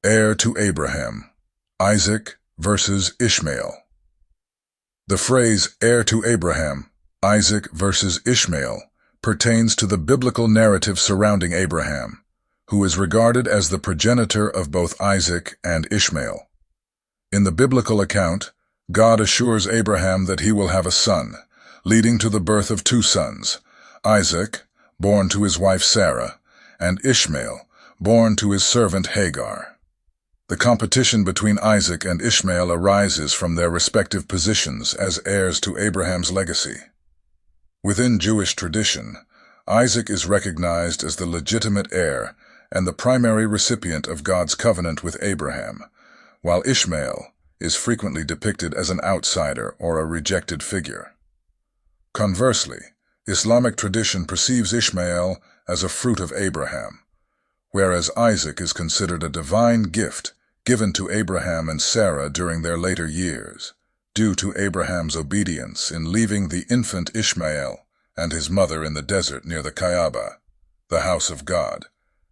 Heir to Abraham, Isaac versus Ishmael. The phrase heir to Abraham, Isaac versus Ishmael pertains to the biblical narrative surrounding Abraham, who is regarded as the progenitor of both Isaac and Ishmael. In the biblical account, God assures Abraham that he will have a son, leading to the birth of two sons, Isaac, born to his wife Sarah, and Ishmael, born to his servant Hagar. The competition between Isaac and Ishmael arises from their respective positions as heirs to Abraham's legacy. Within Jewish tradition, Isaac is recognized as the legitimate heir and the primary recipient of God's covenant with Abraham, while Ishmael is frequently depicted as an outsider or a rejected figure. Conversely, Islamic tradition perceives Ishmael as a fruit of Abraham, whereas Isaac is considered a divine gift given to Abraham and Sarah during their later years, due to Abraham's obedience in leaving the infant Ishmael and his mother in the desert near the Kaaba, the house of God,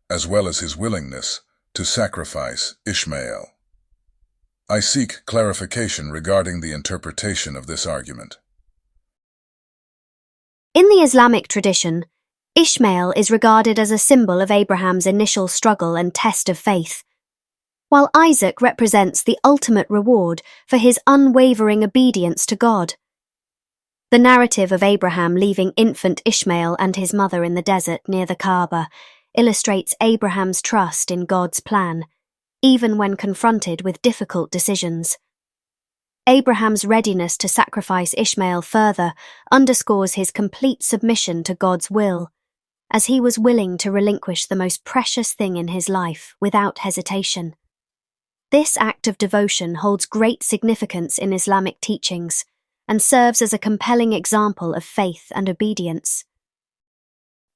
as well as his willingness to sacrifice Ishmael. I seek clarification regarding the interpretation of this argument. In the Islamic tradition, Ishmael is regarded as a symbol of Abraham's initial struggle and test of faith, while Isaac represents the ultimate reward for his unwavering obedience to God. The narrative of Abraham leaving infant Ishmael and his mother in the desert near the Kaaba illustrates Abraham's trust in God's plan, even when confronted with difficult decisions. Abraham's readiness to sacrifice Ishmael further underscores his complete submission to God's will, as he was willing to relinquish the most precious thing in his life without hesitation. This act of devotion holds great significance in Islamic teachings and serves as a compelling example of faith and obedience.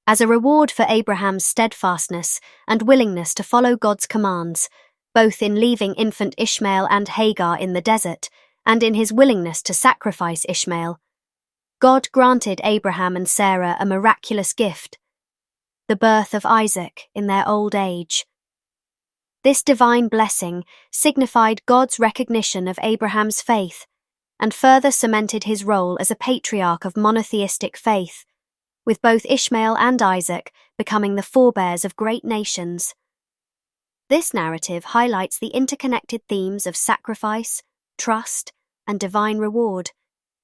As a reward for Abraham's steadfastness and willingness to follow God's commands, both in leaving infant Ishmael and Hagar in the desert and in his willingness to sacrifice Ishmael, God granted Abraham and Sarah a miraculous gift, the birth of Isaac in their old age. This divine blessing signified God's recognition of Abraham's faith and further cemented his role as a patriarch of monotheistic faith, with both Ishmael and Isaac becoming the forebears of great nations. This narrative highlights the interconnected themes of sacrifice, trust, and divine reward,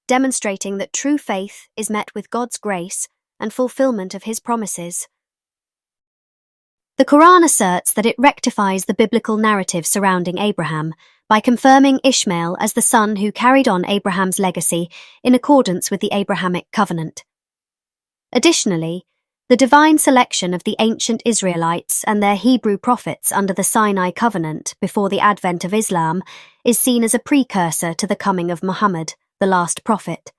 demonstrating that true faith is met with God's grace and fulfillment of his promises. The Quran asserts that it rectifies the biblical narrative surrounding Abraham by confirming Ishmael as the son who carried on Abraham's legacy in accordance with the Abrahamic covenant. Additionally, the divine selection of the ancient Israelites and their Hebrew prophets under the Sinai covenant before the advent of Islam is seen as a precursor to the coming of Muhammad, the last prophet.